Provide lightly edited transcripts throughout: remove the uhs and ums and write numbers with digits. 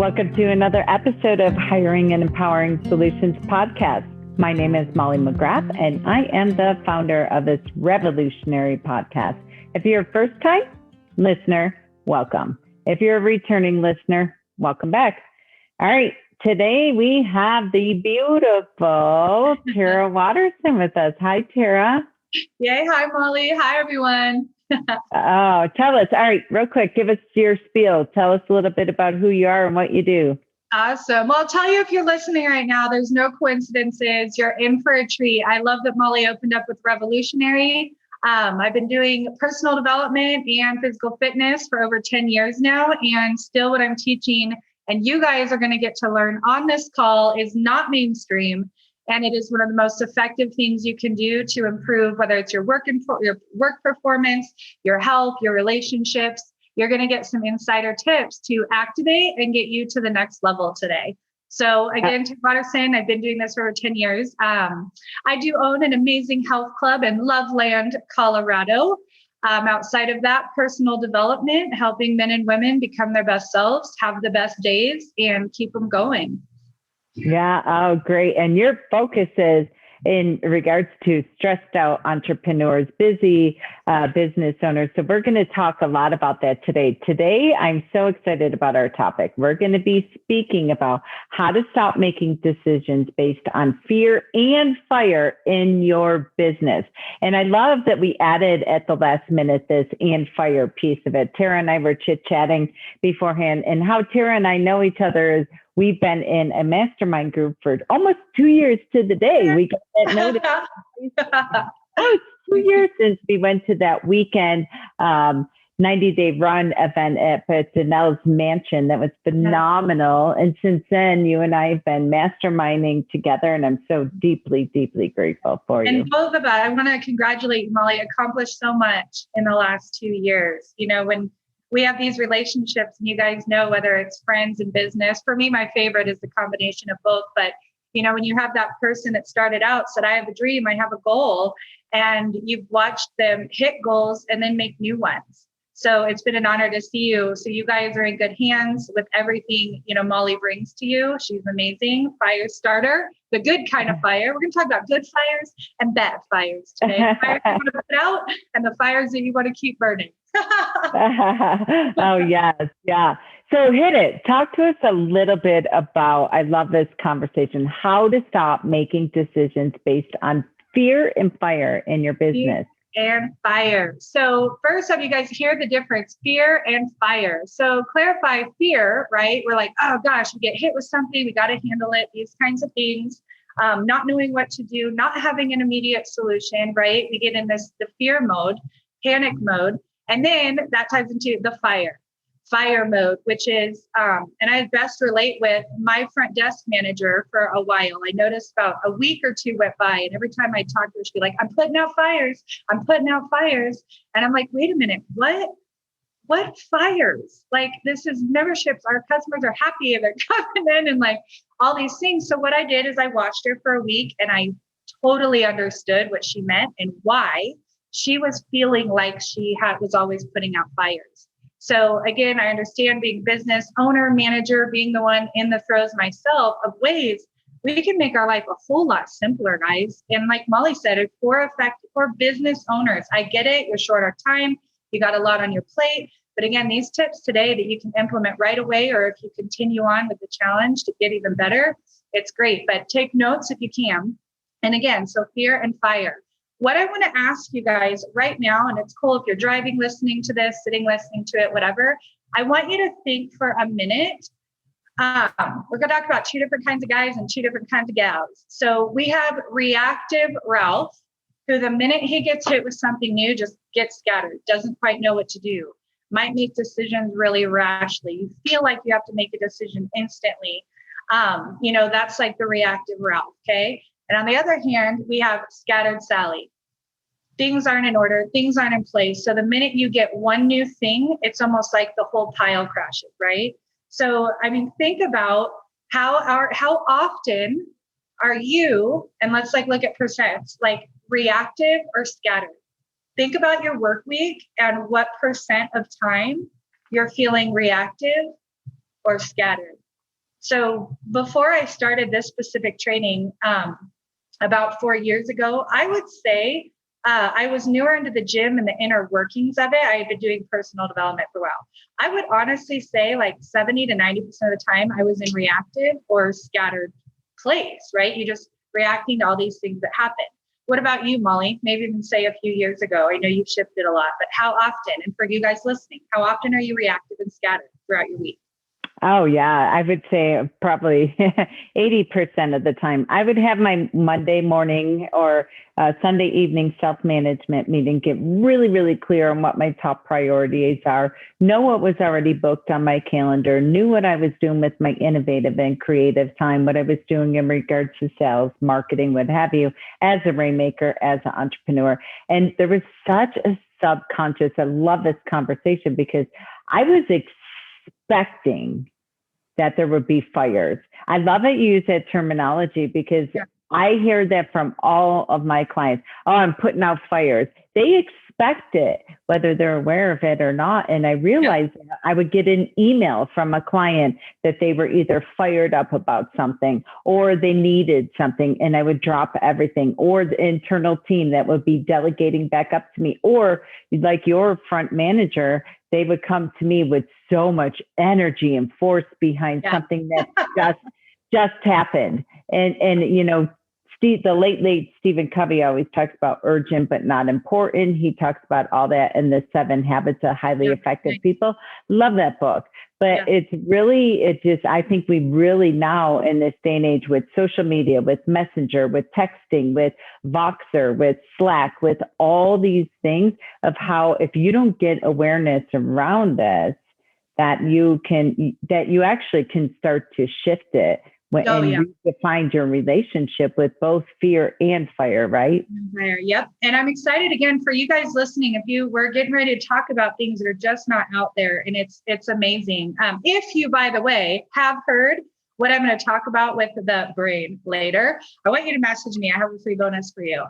Welcome to another episode of Hiring and Empowering Solutions podcast. My name is Molly McGrath, and I am the founder of this revolutionary podcast. If you're a first-time listener, welcome. If you're a returning listener, welcome back. All right, today we have the beautiful Terha Watterson with us. Hi, Terha. Yay. Hi, Molly. Hi, everyone. Oh, tell us. All right, real quick, give us your spiel. Tell us a little bit about who you are and what you do. Awesome. Well, I'll tell you, if you're listening right now, there's no coincidences. You're in for a treat. I love that Molly opened up with revolutionary. I've been doing personal development and physical fitness for over 10 years now. And still what I'm teaching, and you guys are going to get to learn on this call, is not mainstream. And it is one of the most effective things you can do to improve, whether it's your work performance, your health, your relationships. You're going to get some insider tips to activate and get you to the next level today. So again, to Watterson, I've been doing this for over 10 years. I do own an amazing health club in Loveland, Colorado. Outside of that, personal development, helping men and women become their best selves, have the best days, and keep them going. Yeah. Oh, great. And your focus is in regards to stressed out entrepreneurs, busy business owners. So we're going to talk a lot about that today. Today, I'm so excited about our topic. We're going to be speaking about how to stop making decisions based on fear and fire in your business. And I love that we added at the last minute this and fire piece of it. Terha and I were chit-chatting beforehand, and how Terha and I know each other is we've been in a mastermind group for almost 2 years to the day. We got that notice. Oh, it's 2 years since we went to that weekend 90-day run event at Danelle's mansion. That was phenomenal. And since then, you and I have been masterminding together, and I'm so deeply, deeply grateful for you. And both of us, I want to congratulate you, Molly. Accomplished so much in the last 2 years. You know, when we have these relationships, and you guys know, whether it's friends and business, for me, my favorite is the combination of both. But, you know, when you have that person that started out, said, I have a dream, I have a goal, and you've watched them hit goals and then make new ones. So it's been an honor to see you. So you guys are in good hands with everything, you know, Molly brings to you. She's amazing. Fire starter, the good kind of fire. We're going to talk about good fires and bad fires today. The fires you want to put out and the fires that you want to keep burning. Oh, yes. Yeah. So hit it. Talk to us a little bit about, I love this conversation, how to stop making decisions based on fear and fire in your business. And fire. So first off, you guys hear the difference, fear and fire. So clarify fear, right? We're like, oh gosh, we get hit with something, we got to handle it, these kinds of things. Not knowing what to do, not having an immediate solution, right? We get in the fear mode, panic mode. And then that ties into the fire mode, which is, and I best relate with my front desk manager for a while. I noticed about a week or two went by, and every time I talked to her, she'd be like, I'm putting out fires. And I'm like, wait a minute, what fires? Like, this is memberships. Our customers are happy and they're coming in and like all these things. So what I did is I watched her for a week, and I totally understood what she meant and why she was feeling like she was always putting out fires. So again, I understand, being business owner, manager, being the one in the throes myself, of ways we can make our life a whole lot simpler, guys. And like Molly said, for business owners, I get it. You're short on time. You got a lot on your plate. But again, these tips today that you can implement right away, or if you continue on with the challenge to get even better, it's great. But take notes if you can. And again, so fear and fire. What I want to ask you guys right now, and it's cool if you're driving, listening to this, sitting, listening to it, whatever, I want you to think for a minute. We're going to talk about two different kinds of guys and two different kinds of gals. So we have reactive Ralph, who the minute he gets hit with something new, just gets scattered, doesn't quite know what to do, might make decisions really rashly. You feel like you have to make a decision instantly. You know, that's like the reactive Ralph, okay? And on the other hand, we have scattered Sally. Things aren't in order. Things aren't in place. So the minute you get one new thing, it's almost like the whole pile crashes, right? So, I mean, think about how often are you, and let's like look at percents, like reactive or scattered. Think about your work week and what percent of time you're feeling reactive or scattered. So before I started this specific training, about 4 years ago, I would say I was newer into the gym and the inner workings of it. I had been doing personal development for a while. I would honestly say like 70 to 90% of the time I was in reactive or scattered place, right? You just reacting to all these things that happen. What about you, Molly? Maybe even say a few years ago. I know you've shifted a lot, but how often, and for you guys listening, how often are you reactive and scattered throughout your week? Oh, yeah. I would say probably 80% of the time. I would have my Monday morning or Sunday evening self-management meeting, get really, really clear on what my top priorities are, know what was already booked on my calendar, knew what I was doing with my innovative and creative time, what I was doing in regards to sales, marketing, what have you, as a rainmaker, as an entrepreneur. And there was such a subconscious, I love this conversation because I was expecting that there would be fires. I love that you use that terminology because I hear that from all of my clients. Oh, I'm putting out fires. They expect it, whether they're aware of it or not. And I realized that I would get an email from a client that they were either fired up about something or they needed something, and I would drop everything, or the internal team that would be delegating back up to me, or like your front manager, they would come to me with so much energy and force behind something that just happened. And you know, the late Stephen Covey always talks about urgent but not important. He talks about all that in the 7 Habits of Highly Effective People. Love that book. But I think we really now in this day and age with social media, with Messenger, with texting, with Voxer, with Slack, with all these things of how if you don't get awareness around this, that you actually can start to shift it and redefine your relationship with both fear and fire, right? Fire, yep. And I'm excited again for you guys listening. We're getting ready to talk about things that are just not out there, and it's amazing. If you, by the way, have heard what I'm going to talk about with the brain later, I want you to message me. I have a free bonus for you.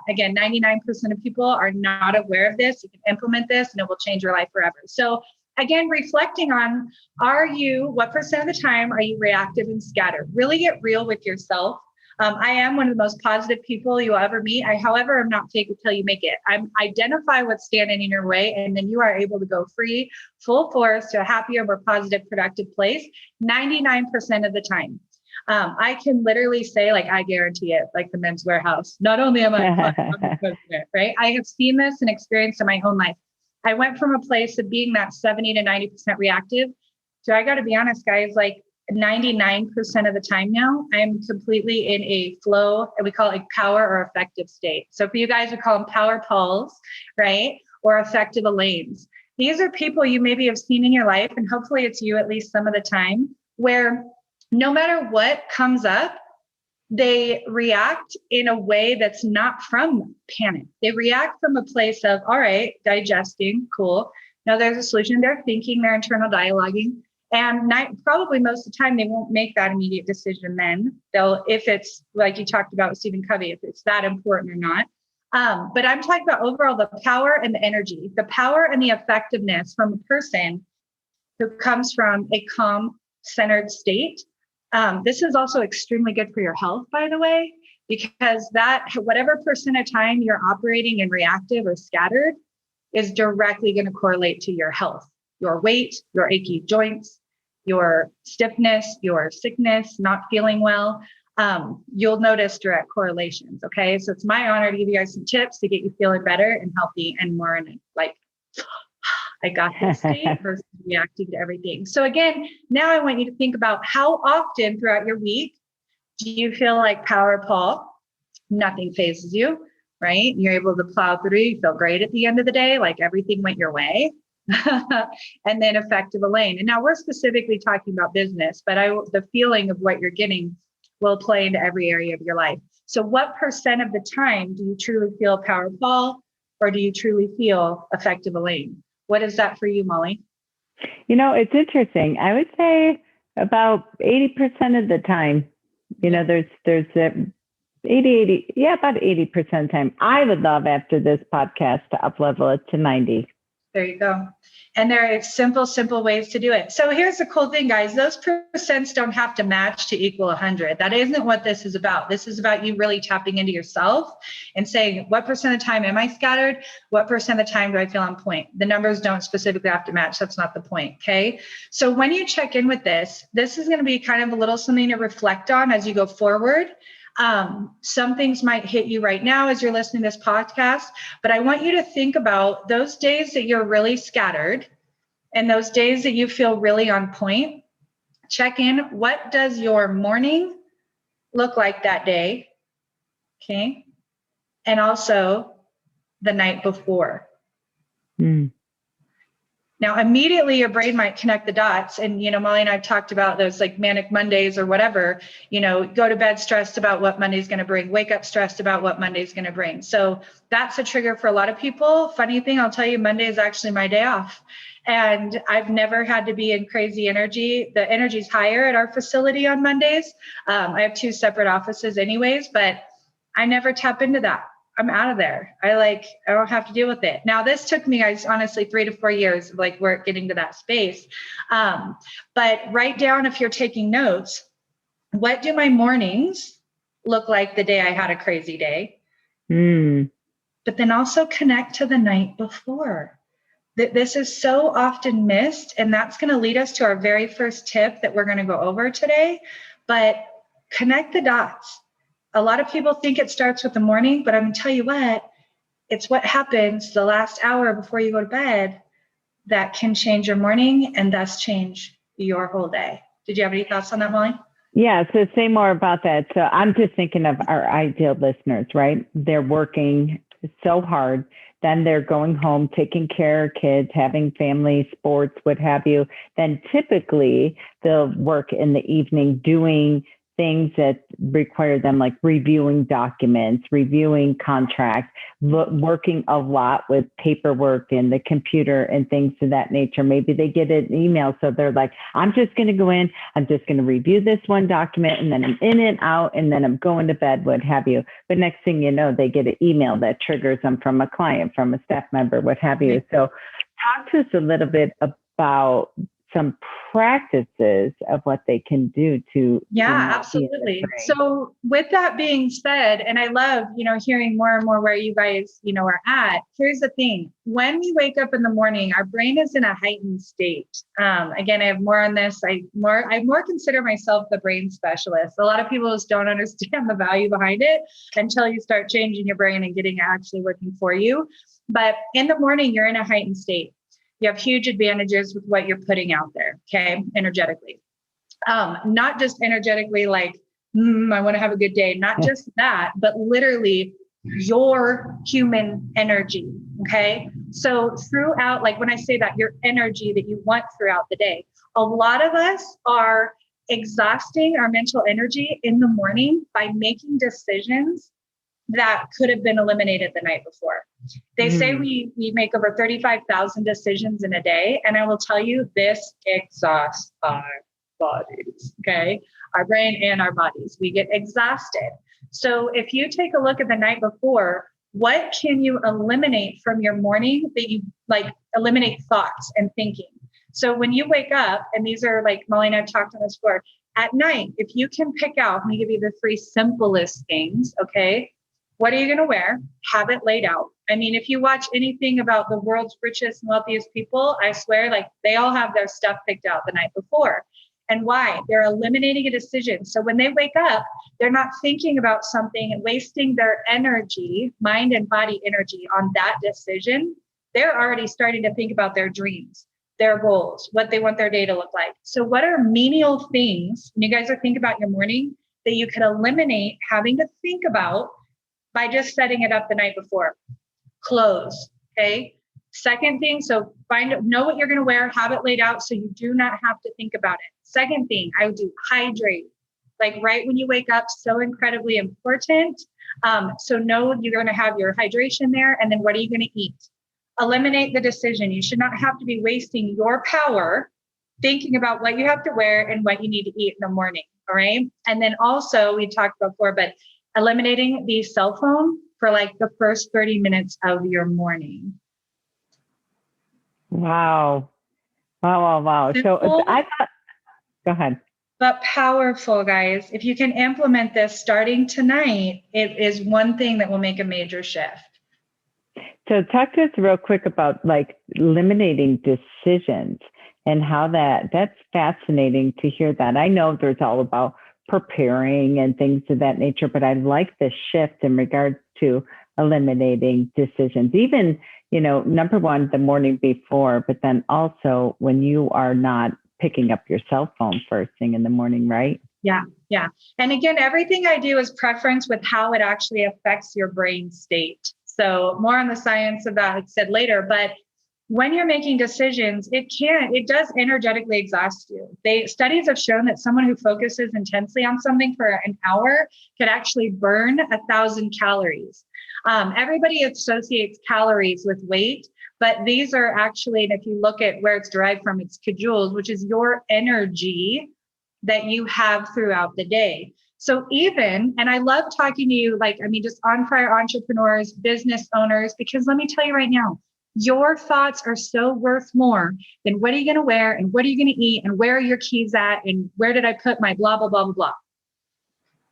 Again, 99% of people are not aware of this. You can implement this, and it will change your life forever. So again, reflecting on, what percent of the time are you reactive and scattered? Really get real with yourself. I am one of the most positive people you'll ever meet. However, I'm not fake it till you make it. Identify what's standing in your way, and then you are able to go free, full force to a happier, more positive, productive place 99% of the time. I can literally say, like, I guarantee it, like the Men's Warehouse. Not only am I the president, right? I have seen this and experienced in my own life. I went from a place of being that 70 to 90% reactive. So I got to be honest, guys, like 99% of the time now, I'm completely in a flow, and we call it power or effective state. So for you guys, we call them power Pauls, right? Or effective Elaines. These are people you maybe have seen in your life, and hopefully it's you at least some of the time, where no matter what comes up, they react in a way that's not from panic. They react from a place of, all right, digesting, cool. Now there's a solution. They're thinking, they're internal dialoguing. And probably most of the time, they won't make that immediate decision then. If it's like you talked about with Stephen Covey, if it's that important or not. But I'm talking about overall the power and the energy, the power and the effectiveness from a person who comes from a calm, centered state. This is also extremely good for your health, by the way, because that whatever percent of time you're operating in reactive or scattered is directly going to correlate to your health, your weight, your achy joints, your stiffness, your sickness, not feeling well. You'll notice direct correlations. Okay. So it's my honor to give you guys some tips to get you feeling better and healthy and more in like, I got this state versus reacting to everything. So again, now I want you to think about how often throughout your week do you feel like power Paul? Nothing phases you, right? You're able to plow through. You feel great at the end of the day, like everything went your way. And then effective Elaine. And now we're specifically talking about business, but the feeling of what you're getting will play into every area of your life. So what percent of the time do you truly feel power Paul, or do you truly feel effective Elaine? What is that for you, Molly? You know, it's interesting. I would say about 80% of the time, you know, there's 80, about 80% of the time. I would love after this podcast to up level it to 90. There you go. And there are simple ways to do it. So here's the cool thing, guys. Those percents don't have to match to equal 100. That isn't what this is about. This is about you really tapping into yourself and saying, what percent of the time am I scattered? What percent of the time do I feel on point? The numbers don't specifically have to match. That's not the point, okay? So when you check in with this is going to be kind of a little something to reflect on as you go forward. Some things might hit you right now as you're listening to this podcast, but I want you to think about those days that you're really scattered and those days that you feel really on point. Check in. What does your morning look like that day? Okay. And also the night before. Now, immediately your brain might connect the dots. And, Molly and I've talked about those like manic Mondays or whatever, go to bed stressed about what Monday's going to bring, wake up stressed about what Monday's going to bring. So that's a trigger for a lot of people. Funny thing, I'll tell you, Monday is actually my day off. And I've never had to be in crazy energy. The energy's higher at our facility on Mondays. I have 2 separate offices anyways, but I never tap into that. I'm out of there. I don't have to deal with it. Now, this took me, guys, honestly, 3 to 4 years of work getting to that space. But write down, if you're taking notes, what do my mornings look like the day I had a crazy day? But then also connect to the night before. This is so often missed, and that's going to lead us to our very first tip that we're going to go over today. But connect the dots. A lot of people think it starts with the morning, but I'm going to tell you what, it's what happens the last hour before you go to bed that can change your morning and thus change your whole day. Did you have any thoughts on that, Molly? Yeah, so say more about that. So I'm just thinking of our ideal listeners, right? They're working so hard. Then they're going home, taking care of kids, having family, sports, what have you. Then typically they'll work in the evening doing things that require them, like reviewing documents, reviewing contracts, working a lot with paperwork and the computer and things of that nature. Maybe they get an email. So they're like, I'm just going to go in, I'm just going to review this one document, and then I'm in and out, and then I'm going to bed, what have you. But next thing you know, they get an email that triggers them from a client, from a staff member, what have you. So talk to us a little bit about some practices of what they can do to. Yeah, absolutely. So with that being said, and I love, hearing more and more where you guys, are at. Here's the thing. When we wake up in the morning, our brain is in a heightened state. Again, I have more on this. I more consider myself the brain specialist. A lot of people just don't understand the value behind it until you start changing your brain and getting it actually working for you. But in the morning, you're in a heightened state. You have huge advantages with what you're putting out there, okay, energetically. Not just energetically, I want to have a good day. Not just that, but literally your human energy, okay? So throughout, when I say that, your energy that you want throughout the day, a lot of us are exhausting our mental energy in the morning by making decisions that could have been eliminated the night before. They say we make over 35,000 decisions in a day. And I will tell you, this exhausts our bodies, okay? Our brain and our bodies. We get exhausted. So if you take a look at the night before, what can you eliminate from your morning that you eliminate thoughts and thinking? So when you wake up, and these are Molly and I've talked on this before, at night, if you can pick out, let me give you the 3 simplest things, okay? What are you going to wear? Have it laid out. I mean, if you watch anything about the world's richest and wealthiest people, I swear, they all have their stuff picked out the night before. And why? They're eliminating a decision. So when they wake up, they're not thinking about something and wasting their energy, mind and body energy on that decision. They're already starting to think about their dreams, their goals, what they want their day to look like. So what are menial things, when you guys are thinking about your morning, that you can eliminate having to think about by just setting it up the night before? Clothes, okay? Second thing, so know what you're going to wear, have it laid out so you do not have to think about it. Second thing, I would do hydrate. Right when you wake up, so incredibly important. So know you're going to have your hydration there, and then what are you going to eat? Eliminate the decision. You should not have to be wasting your power thinking about what you have to wear and what you need to eat in the morning, all right? And then also, we talked before, but eliminating the cell phone for the first 30 minutes of your morning. Wow. Wow, wow, wow. So Simple, I thought, go ahead. but powerful, guys. If you can implement this starting tonight, it is one thing that will make a major shift. So talk to us real quick about like eliminating decisions and how that's fascinating to hear that. I know there's all about preparing and things of that nature, but I like the shift in regards to eliminating decisions. Even, number one, the morning before, but then also when you are not picking up your cell phone first thing in the morning, right? Yeah. Yeah. And again, everything I do is preference with how it actually affects your brain state. So more on the science of that, like I said later, but when you're making decisions, it does energetically exhaust you. Studies have shown that someone who focuses intensely on something for an hour could actually burn 1,000 calories. Everybody associates calories with weight, but these are actually, and if you look at where it's derived from, it's kilojoules, which is your energy that you have throughout the day. So and I love talking to you, just on fire entrepreneurs, business owners, because let me tell you right now, your thoughts are so worth more than what are you going to wear and what are you going to eat and where are your keys at and where did I put my blah, blah, blah, blah, blah.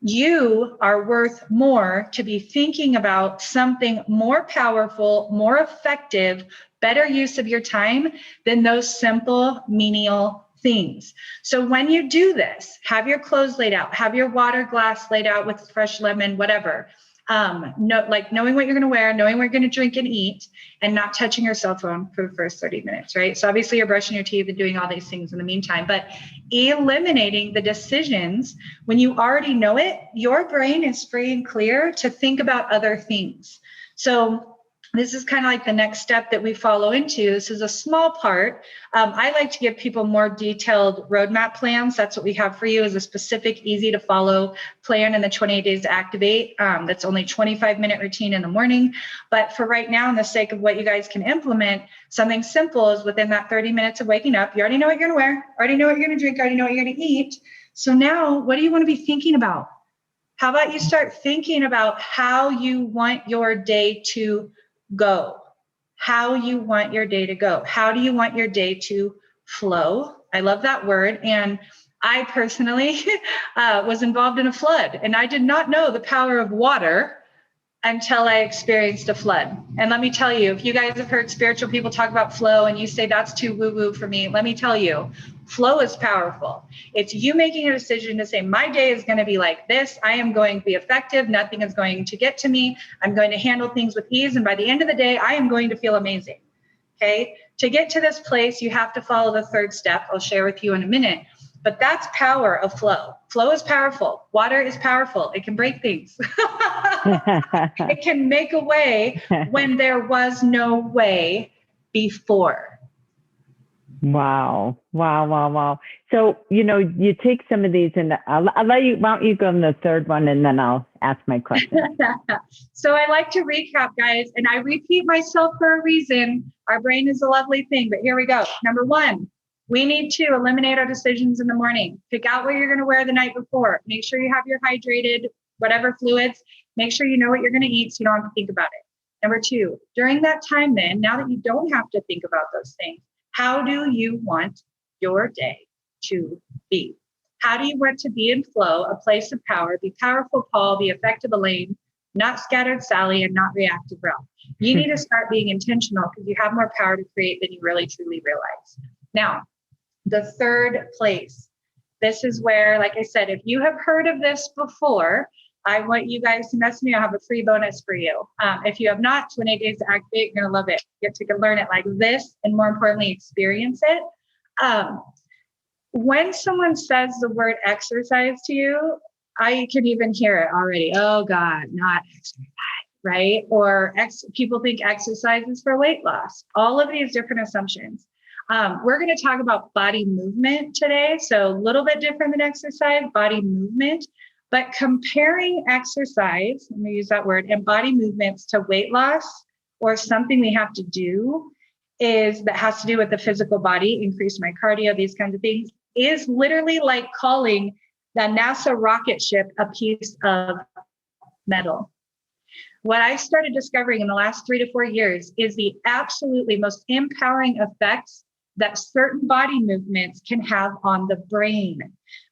You are worth more to be thinking about something more powerful, more effective, better use of your time than those simple menial things. So when you do this, have your clothes laid out, have your water glass laid out with fresh lemon, whatever. Knowing what you're going to wear, knowing what you're going to drink and eat, and not touching your cell phone for the first 30 minutes, right? So obviously you're brushing your teeth and doing all these things in the meantime, but eliminating the decisions when you already know it, your brain is free and clear to think about other things. So this is kind of like the next step that we follow into. This is a small part. I like to give people more detailed roadmap plans. That's what we have for you, is a specific, easy to follow plan in the 28 days to activate. That's only 25-minute routine in the morning. But for right now, in the sake of what you guys can implement, something simple is within that 30 minutes of waking up, you already know what you're going to wear, already know what you're going to drink, already know what you're going to eat. So now what do you want to be thinking about? How about you start thinking about how you want your day to go, how you want your day to go. How do you want your day to flow? I love that word. And I personally was involved in a flood, and I did not know the power of water until I experienced a flood. And let me tell you, if you guys have heard spiritual people talk about flow and you say that's too woo-woo for me, let me tell you, flow is powerful. It's you making a decision to say, my day is going to be like this. I am going to be effective. Nothing is going to get to me. I'm going to handle things with ease. And by the end of the day, I am going to feel amazing. Okay. To get to this place, you have to follow the third step. I'll share with you in a minute. But that's power of flow. Flow is powerful. Water is powerful. It can break things. It can make a way when there was no way before. Wow. Wow, wow, wow. So, you take some of these and I'll let you, why don't you go on the third one and then I'll ask my question. So I like to recap, guys, and I repeat myself for a reason. Our brain is a lovely thing, but here we go. Number one, we need to eliminate our decisions in the morning. Pick out what you're going to wear the night before. Make sure you have your hydrated, whatever fluids. Make sure you know what you're going to eat so you don't have to think about it. Number two, during that time then, now that you don't have to think about those things, how do you want your day to be? How do you want to be in flow, a place of power, be powerful, Paul, be effective, Elaine, not scattered, Sally, and not reactive, Ralph? You need to start being intentional because you have more power to create than you really, truly realize. Now, the third place. This is where, like I said, if you have heard of this before, I want you guys to message me. I'll have a free bonus for you. If you have not, 28 days to activate, you're going to love it. You get to learn it like this and more importantly, experience it. When someone says the word exercise to you, I can even hear it already. Oh God, not exercise, right? Or people think exercise is for weight loss. All of these different assumptions. We're going to talk about body movement today. So a little bit different than exercise, body movement. But comparing exercise, I'm going to use that word, and body movements to weight loss or something we have to do that has to do with the physical body, increase my cardio, these kinds of things, is literally like calling the NASA rocket ship a piece of metal. What I started discovering in the last 3 to 4 years is the absolutely most empowering effects that certain body movements can have on the brain.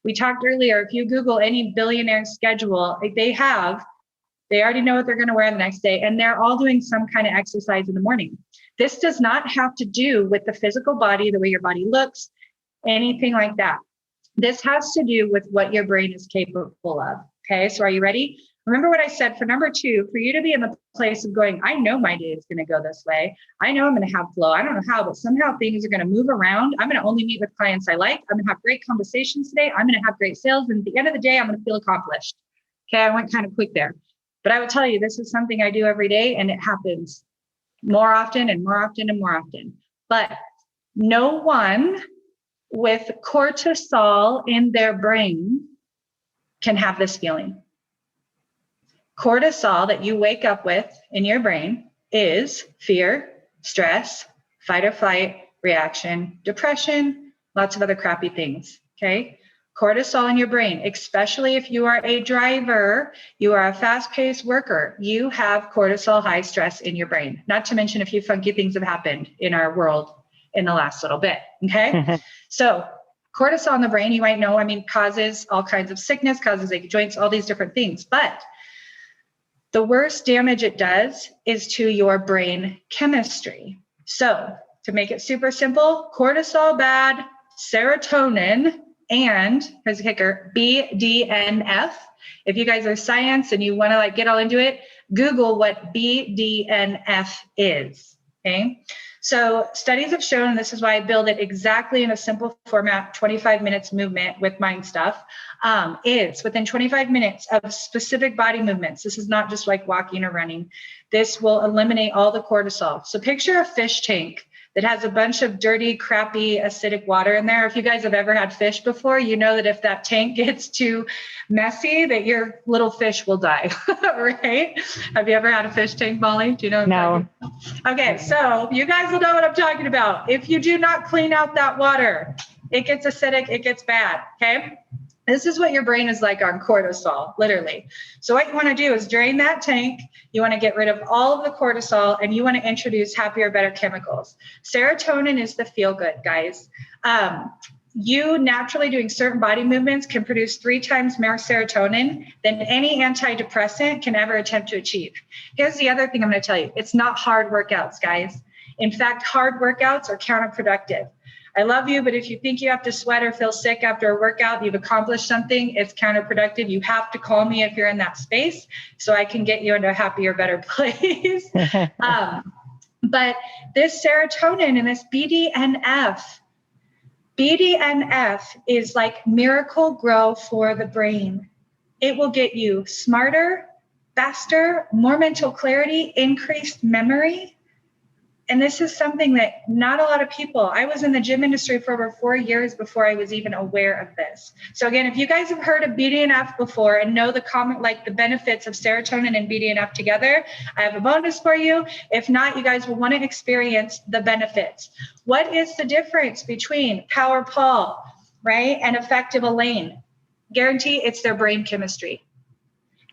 We talked earlier, if you Google any billionaire schedule, they already know what they're going to wear the next day, and they're all doing some kind of exercise in the morning. This does not have to do with the physical body, the way your body looks, anything like that. This has to do with what your brain is capable of. Okay, so are you ready? Remember what I said for number 2, for you to be in the place of going, I know my day is going to go this way. I know I'm going to have flow. I don't know how, but somehow things are going to move around. I'm going to only meet with clients I like. I'm going to have great conversations today. I'm going to have great sales. And at the end of the day, I'm going to feel accomplished. Okay, I went kind of quick there. But I would tell you, this is something I do every day, and it happens more often and more often and more often. But no one with cortisol in their brain can have this feeling. Cortisol that you wake up with in your brain is fear, stress, fight or flight, reaction, depression, lots of other crappy things. Okay. Cortisol in your brain, especially if you are a driver, you are a fast-paced worker, you have cortisol high stress in your brain, not to mention a few funky things have happened in our world in the last little bit. Okay. So cortisol in the brain, you might know, causes all kinds of sickness, causes ache joints, all these different things. But the worst damage it does is to your brain chemistry. So to make it super simple, cortisol bad, serotonin, and here's a kicker, BDNF. If you guys are science and you want to get all into it, Google what BDNF is. Okay. So studies have shown, and this is why I build it exactly in a simple format, 25 minutes movement with mind stuff, is within 25 minutes of specific body movements. This is not just like walking or running. This will eliminate all the cortisol. So picture a fish tank that has a bunch of dirty, crappy, acidic water in there. If you guys have ever had fish before, you know that if that tank gets too messy, that your little fish will die, right? Have you ever had a fish tank, Molly? Do you know? No. Okay, so you guys will know what I'm talking about. If you do not clean out that water, it gets acidic, it gets bad, okay? This is what your brain is like on cortisol, literally. So what you want to do is drain that tank. You want to get rid of all of the cortisol, and you want to introduce happier, better chemicals. Serotonin is the feel good, guys. You naturally doing certain body movements can produce 3 times more serotonin than any antidepressant can ever attempt to achieve. Here's the other thing I'm going to tell you. It's not hard workouts, guys. In fact, hard workouts are counterproductive. I love you, but if you think you have to sweat or feel sick after a workout, you've accomplished something, it's counterproductive. You have to call me if you're in that space so I can get you into a happier, better place. But this serotonin and this BDNF is like miracle grow for the brain. It will get you smarter, faster, more mental clarity, increased memory. And this is something that not a lot of people, I was in the gym industry for over 4 years before I was even aware of this. So again, if you guys have heard of BDNF before and know the benefits of serotonin and BDNF together, I have a bonus for you. If not, you guys will want to experience the benefits. What is the difference between Power Paul, right, and Effective Elaine? Guarantee it's their brain chemistry.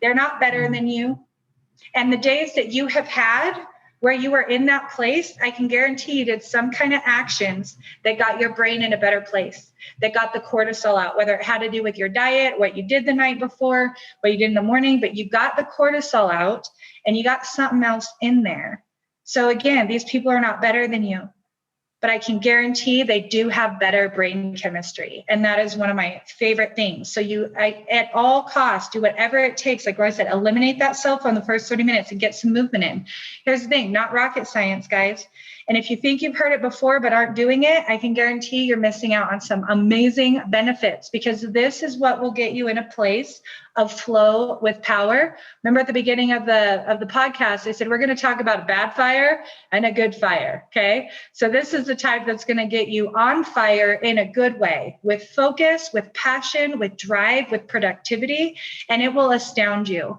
They're not better than you. And the days that you have had where you were in that place, I can guarantee you did some kind of actions that got your brain in a better place, that got the cortisol out, whether it had to do with your diet, what you did the night before, what you did in the morning, but you got the cortisol out and you got something else in there. So again, these people are not better than you, but I can guarantee they do have better brain chemistry. And that is one of my favorite things. So at all costs, do whatever it takes. Like I said, eliminate that cell phone the first 30 minutes and get some movement in. Here's the thing, not rocket science, guys. And if you think you've heard it before but aren't doing it, I can guarantee you're missing out on some amazing benefits, because this is what will get you in a place of flow with power. Remember at the beginning of the podcast, I said, we're going to talk about a bad fire and a good fire. Okay. So this is the type that's going to get you on fire in a good way, with focus, with passion, with drive, with productivity, and it will astound you.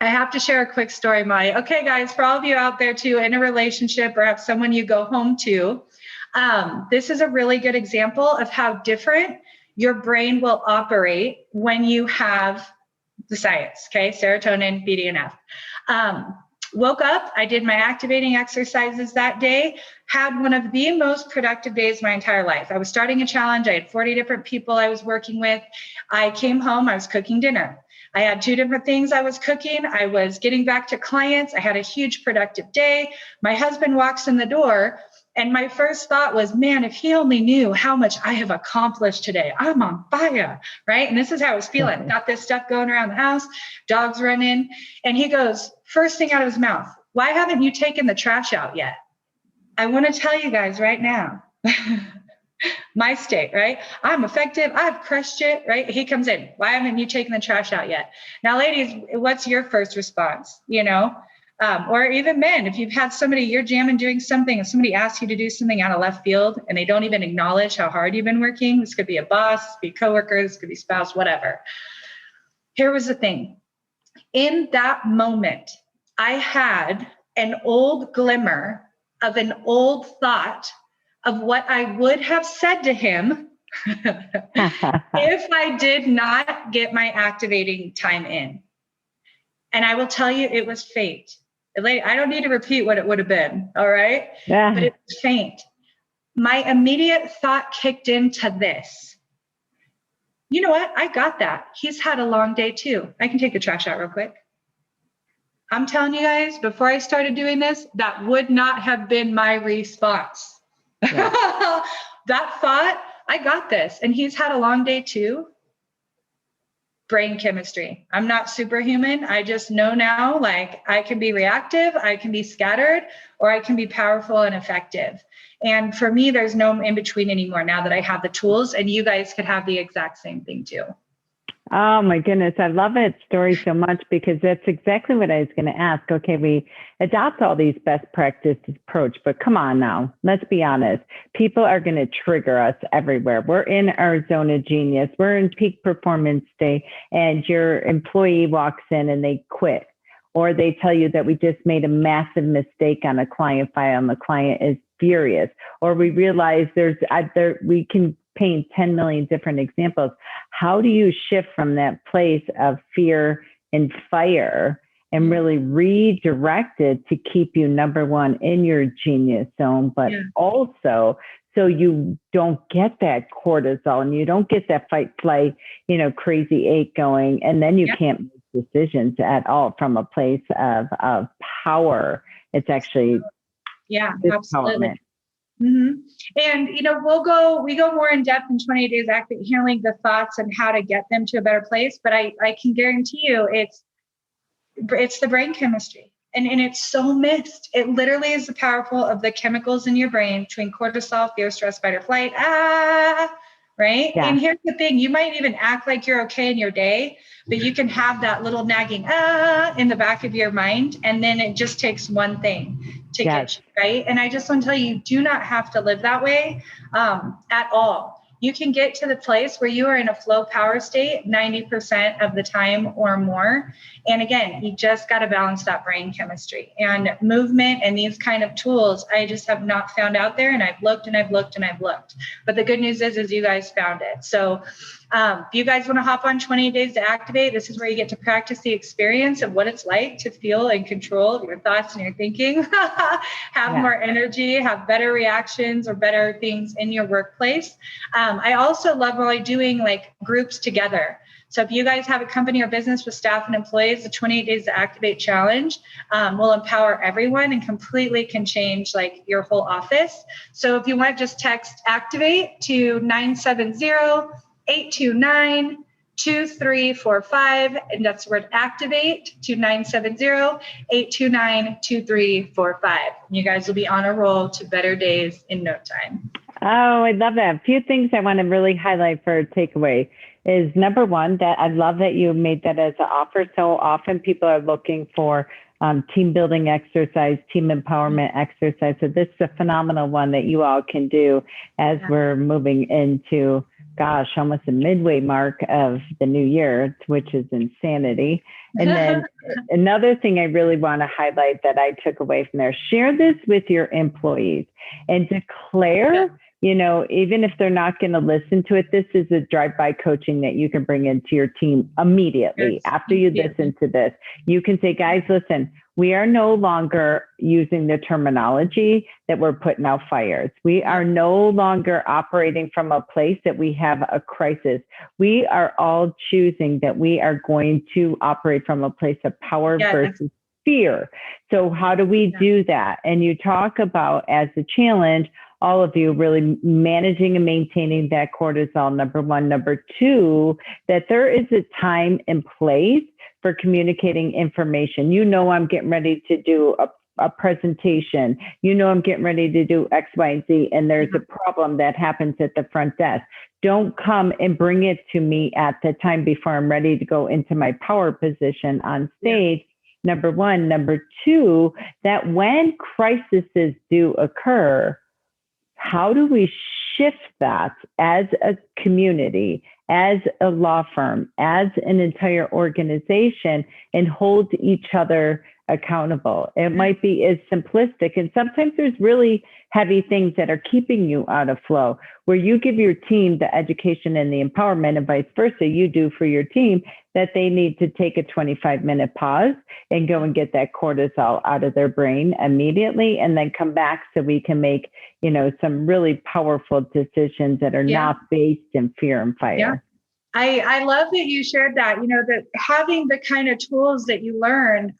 I have to share a quick story, Molly. Okay, guys, for all of you out there too, in a relationship, perhaps someone you go home to, this is a really good example of how different your brain will operate when you have the science, okay? Serotonin, BDNF. Woke up, I did my activating exercises that day, had one of the most productive days of my entire life. I was starting a challenge. I had 40 different people I was working with. I came home, I was cooking dinner. I had 2 different things I was cooking. I was getting back to clients. I had a huge productive day. My husband walks in the door, and my first thought was, man, if he only knew how much I have accomplished today, I'm on fire, right? And this is how I was feeling. Got this stuff going around the house, dogs running. And he goes, first thing out of his mouth, why haven't you taken the trash out yet? I want to tell you guys right now, my state, right? I'm effective. I've crushed it, right? He comes in. Why haven't you taken the trash out yet? Now, ladies, what's your first response? Or even men, if you've had somebody, you're jamming doing something and somebody asks you to do something out of left field and they don't even acknowledge how hard you've been working. This could be a boss, this could be a coworker, this could be spouse, whatever. Here was the thing. In that moment, I had an old glimmer of an old thought of what I would have said to him if I did not get my activating time in. And I will tell you, it was fate. I don't need to repeat what it would have been, all right? Yeah. But it was faint. My immediate thought kicked into this. You know what? I got that. He's had a long day too. I can take the trash out real quick. I'm telling you guys, before I started doing this, that would not have been my response. Yeah. That thought, I got this. And he's had a long day too. Brain chemistry. I'm not superhuman. I just know now, like, I can be reactive, I can be scattered, or I can be powerful and effective. And for me, there's no in between anymore now that I have the tools, and you guys could have the exact same thing too. Oh my goodness. I love that story so much because that's exactly what I was going to ask. Okay, we adopt all these best practice approach, but come on now, let's be honest. People are going to trigger us everywhere. We're in our zone of genius. We're in peak performance day, and your employee walks in and they quit, or they tell you that we just made a massive mistake on a client file and the client is furious, or we realize we can paint 10 million different examples. How do you shift from that place of fear and fire and really redirect it to keep you number one in your genius zone, but also so you don't get that cortisol and you don't get that fight, flight, crazy ache going, and then you can't make decisions at all from a place of power. It's actually absolutely. Mm-hmm. And, we go more in depth in 28 days active handling the thoughts and how to get them to a better place. But I can guarantee you it's the brain chemistry. And it's so missed. It literally is the powerful of the chemicals in your brain between cortisol, fear, stress, fight, or flight. Right. Yeah. And here's the thing. You might even act like you're okay in your day, but you can have that little nagging in the back of your mind. And then it just takes one thing to get you right. And I just want to tell you, you do not have to live that way at all. You can get to the place where you are in a flow power state 90% of the time or more. And again, you just got to balance that brain chemistry and movement and these kind of tools. I just have not found out there, and I've looked and I've looked and I've looked. But the good news is you guys found it. So if you guys want to hop on 20 days to activate, this is where you get to practice the experience of what it's like to feel and control your thoughts and your thinking, have more energy, have better reactions or better things in your workplace. I also love really doing like groups together. So if you guys have a company or business with staff and employees, the 28 days to activate challenge will empower everyone and completely can change like your whole office. So if you want, just text activate to 970-829-2345. And that's the word activate to 970-829-2345. You guys will be on a roll to better days in no time. Oh, I love that. A few things I want to really highlight for a takeaway is number one, that I love that you made that as an offer. So often people are looking for team building exercise, team empowerment exercise. So this is a phenomenal one that you all can do as we're moving into, almost a midway mark of the new year, which is insanity. And then another thing I really want to highlight that I took away from there, share this with your employees and declare even if they're not going to listen to it, this is a drive-by coaching that you can bring into your team immediately. After you listen to this, you can say, guys, listen, we are no longer using the terminology that we're putting out fires. We are no longer operating from a place that we have a crisis. We are all choosing that we are going to operate from a place of power versus fear. So how do we do that? And you talk about, as a challenge, all of you really managing and maintaining that cortisol, number one. Number two, that there is a time and place for communicating information. I'm getting ready to do a presentation. I'm getting ready to do X, Y, and Z, and there's a problem that happens at the front desk. Don't come and bring it to me at the time before I'm ready to go into my power position on stage. Number one. Number two, that when crises do occur, how do we shift that as a community, as a law firm, as an entire organization, and hold each other accountable? It might be as simplistic, and sometimes there's really heavy things that are keeping you out of flow, where you give your team the education and the empowerment, and vice versa, you do for your team, that they need to take a 25-minute pause and go and get that cortisol out of their brain immediately, and then come back so we can make, some really powerful decisions that are not based in fear and fire. Yeah. I love that you shared that, that having the kind of tools that you learn,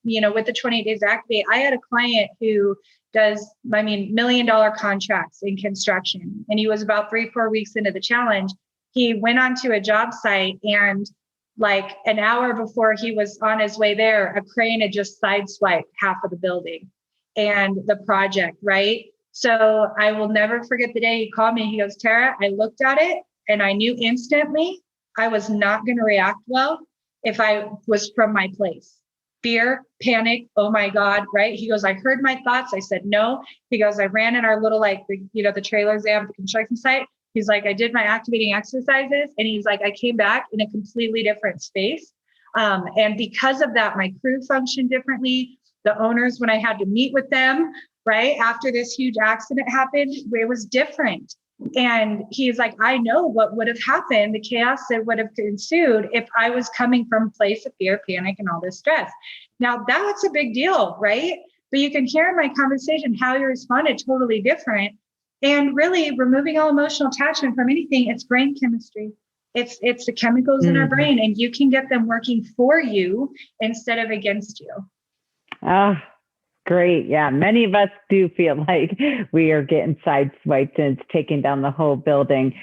with the 28 days activate. I had a client who does, $1 million contracts in construction, and he was about 3-4 weeks into the challenge. He went onto a job site, and like an hour before he was on his way there, a crane had just sideswiped half of the building and the project, right? So I will never forget the day he called me. He goes, Terha, I looked at it and I knew instantly I was not going to react well if I was from my place. Fear, panic, oh my God, right? He goes, I heard my thoughts. I said, no. He goes, I ran in our little, the trailers they have at the construction site. He's like, I did my activating exercises. And he's like, I came back in a completely different space. And because of that, my crew functioned differently. The owners, when I had to meet with them, right after this huge accident happened, it was different. And he's like, I know what would have happened, the chaos that would have ensued if I was coming from a place of fear, panic, and all this stress. Now, that's a big deal, right? But you can hear in my conversation how you responded totally different. And really removing all emotional attachment from anything, it's brain chemistry. It's the chemicals in our brain, and you can get them working for you instead of against you. Ah, great. Yeah. Many of us do feel like we are getting sideswiped and it's taking down the whole building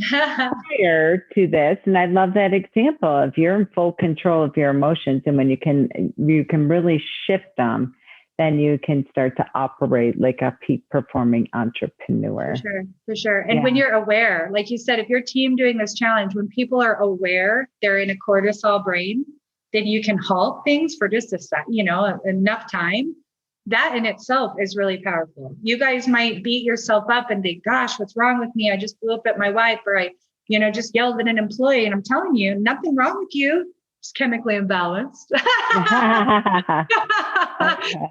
prior to this. And I love that example of you're in full control of your emotions. And when you can really shift them, then you can start to operate like a peak performing entrepreneur. For sure. And when you're aware, like you said, if your team doing this challenge, when people are aware they're in a cortisol brain, then you can halt things for just enough time. That in itself is really powerful. You guys might beat yourself up and think, gosh, what's wrong with me? I just blew up at my wife, or I, just yelled at an employee. And I'm telling you, nothing wrong with you. It's chemically imbalanced.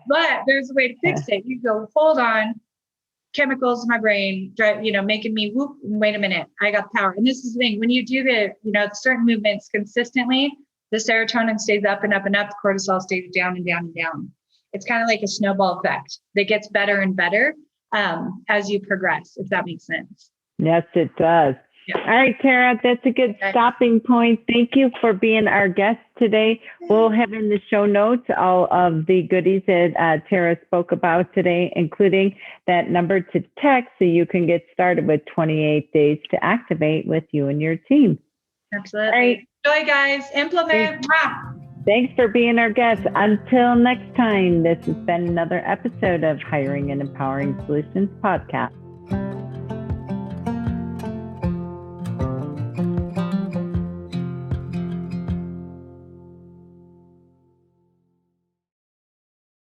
But there's a way to fix it. You go, hold on, chemicals in my brain, making me whoop. Wait a minute, I got the power. And this is the thing: when you do certain movements consistently, the serotonin stays up and up and up. The cortisol stays down and down and down. It's kind of like a snowball effect that gets better and better as you progress, if that makes sense. Yes, it does. Yeah. All right, Terha, that's a good stopping point. Thank you for being our guest today. We'll have in the show notes all of the goodies that Terha spoke about today, including that number to text so you can get started with 28 days to activate with you and your team. Absolutely. All right. Enjoy, guys. Implement. Thanks for being our guest. Until next time, this has been another episode of Hiring and Empowering Solutions Podcast.